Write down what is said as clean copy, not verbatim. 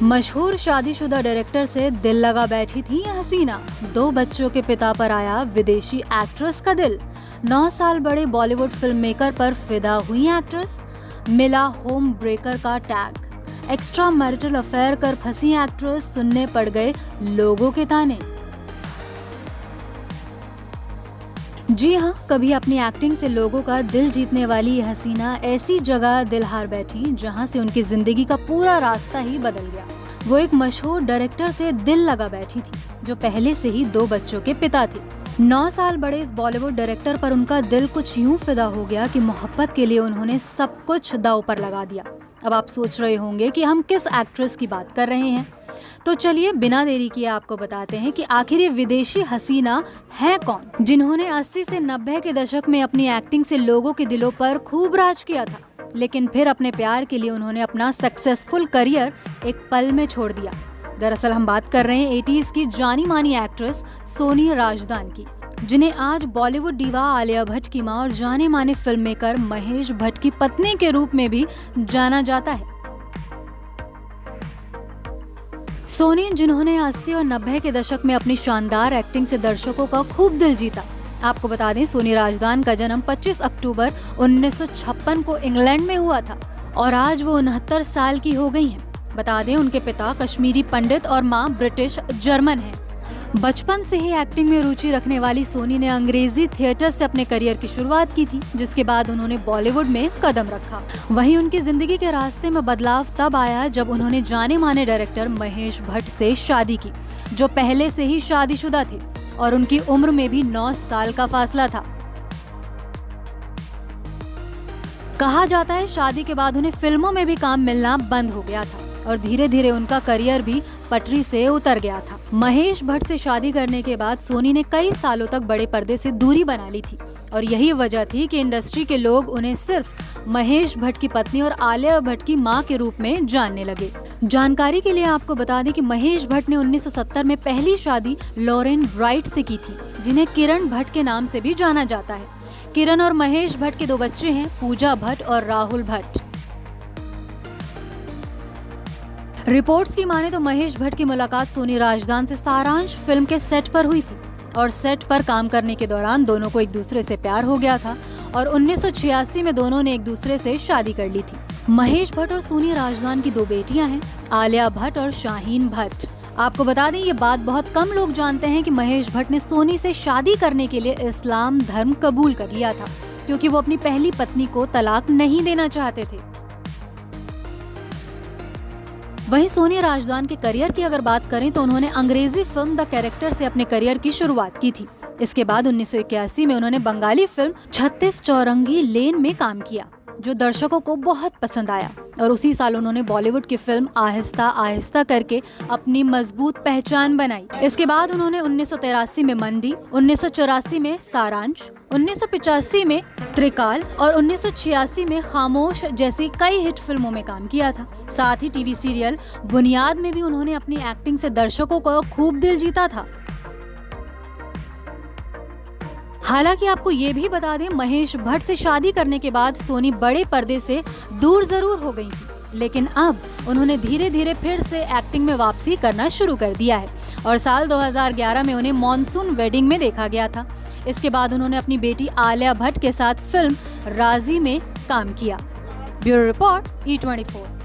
मशहूर शादीशुदा डायरेक्टर से दिल लगा बैठी थी ये हसीना। 2 बच्चों के पिता पर आया विदेशी एक्ट्रेस का दिल। 9 साल बड़े बॉलीवुड फिल्म मेकर पर फिदा हुई एक्ट्रेस। मिला होम ब्रेकर का टैग। एक्स्ट्रा मैरिटल अफेयर कर फंसी एक्ट्रेस, सुनने पड़ गए लोगों के ताने। जी हाँ, कभी अपनी एक्टिंग से लोगों का दिल जीतने वाली ये हसीना ऐसी जगह दिल हार बैठी जहाँ से उनकी जिंदगी का पूरा रास्ता ही बदल गया। वो एक मशहूर डायरेक्टर से दिल लगा बैठी थी जो पहले से ही 2 बच्चों के पिता थे। 9 साल बड़े इस बॉलीवुड डायरेक्टर पर उनका दिल कुछ यूं फिदा हो गया कि मोहब्बत के लिए उन्होंने सब कुछ दांव पर लगा दिया। अब आप सोच रहे होंगे कि हम किस एक्ट्रेस की बात कर रहे हैं, तो चलिए बिना देरी किए आपको बताते हैं कि आखिर ये विदेशी हसीना है कौन, जिन्होंने 80 से 90 के दशक में अपनी एक्टिंग से लोगों के दिलों पर खूब राज किया था, लेकिन फिर अपने प्यार के लिए उन्होंने अपना सक्सेसफुल करियर एक पल में छोड़ दिया। दरअसल हम बात कर रहे हैं 80s की जानी मानी एक्ट्रेस सोनी राजदान की, जिन्हें आज बॉलीवुड डीवा आलिया भट्ट की मां और जाने माने फिल्म मेकर महेश भट्ट की पत्नी के रूप में भी जाना जाता है। सोनी, जिन्होंने 80 और 90 के दशक में अपनी शानदार एक्टिंग से दर्शकों का खूब दिल जीता। आपको बता दें, सोनी राजदान का जन्म 25 अक्टूबर 1956 को इंग्लैंड में हुआ था और आज वो 69 साल की हो गई हैं। बता दें, उनके पिता कश्मीरी पंडित और मां ब्रिटिश जर्मन हैं। बचपन से ही एक्टिंग में रुचि रखने वाली सोनी ने अंग्रेजी थिएटर से अपने करियर की शुरुआत की थी, जिसके बाद उन्होंने बॉलीवुड में कदम रखा। वहीं उनकी जिंदगी के रास्ते में बदलाव तब आया जब उन्होंने जाने माने डायरेक्टर महेश भट्ट से शादी की, जो पहले से ही शादीशुदा थे और उनकी उम्र में भी 9 साल का फासला था। कहा जाता है शादी के बाद उन्हें फिल्मों में भी काम मिलना बंद हो गया था और धीरे धीरे उनका करियर भी पटरी से उतर गया था। महेश भट्ट से शादी करने के बाद सोनी ने कई सालों तक बड़े पर्दे से दूरी बना ली थी और यही वजह थी कि इंडस्ट्री के लोग उन्हें सिर्फ महेश भट्ट की पत्नी और आलिया भट्ट की मां के रूप में जानने लगे। जानकारी के लिए आपको बता दें कि महेश भट्ट ने 1970 में पहली शादी लॉरेन ब्राइट से की थी, जिन्हें किरण भट्ट के नाम से भी जाना जाता है। किरण और महेश भट्ट के 2 बच्चे हैं, पूजा भट्ट और राहुल भट्ट। रिपोर्ट्स की माने तो महेश भट्ट की मुलाकात सोनी राजदान से सारांश फिल्म के सेट पर हुई थी और सेट पर काम करने के दौरान दोनों को एक दूसरे से प्यार हो गया था और 1986 में दोनों ने एक दूसरे से शादी कर ली थी। महेश भट्ट और सोनी राजदान की 2 बेटियां हैं, आलिया भट्ट और शाहीन भट्ट। आपको बता दें, ये बात बहुत कम लोग जानते हैं कि महेश भट्ट ने सोनी से शादी करने के लिए इस्लाम धर्म कबूल कर लिया था, क्योंकि वो अपनी पहली पत्नी को तलाक नहीं देना चाहते थे। वहीं सोनी राजदान के करियर की अगर बात करें तो उन्होंने अंग्रेजी फिल्म द कैरेक्टर से अपने करियर की शुरुआत की थी। इसके बाद 1981 में उन्होंने बंगाली फिल्म 36 चौरंगी लेन में काम किया, जो दर्शकों को बहुत पसंद आया और उसी साल उन्होंने बॉलीवुड की फिल्म आहिस्ता आहिस्ता करके अपनी मजबूत पहचान बनाई। इसके बाद उन्होंने 1983 में मंडी, 1984 में सारांश, 1985 में त्रिकाल और 1986 में खामोश जैसी कई हिट फिल्मों में काम किया था। साथ ही टीवी सीरियल बुनियाद में भी उन्होंने अपनी एक्टिंग से दर्शकों को खूब दिल जीता था। हालांकि आपको ये भी बता दें, महेश भट्ट से शादी करने के बाद सोनी बड़े पर्दे से दूर जरूर हो गई थी, लेकिन अब उन्होंने धीरे धीरे फिर से एक्टिंग में वापसी करना शुरू कर दिया है और साल 2011 में उन्हें मॉनसून वेडिंग में देखा गया था। इसके बाद उन्होंने अपनी बेटी आलिया भट्ट के साथ फिल्म राजी में काम किया। Bureau report E24।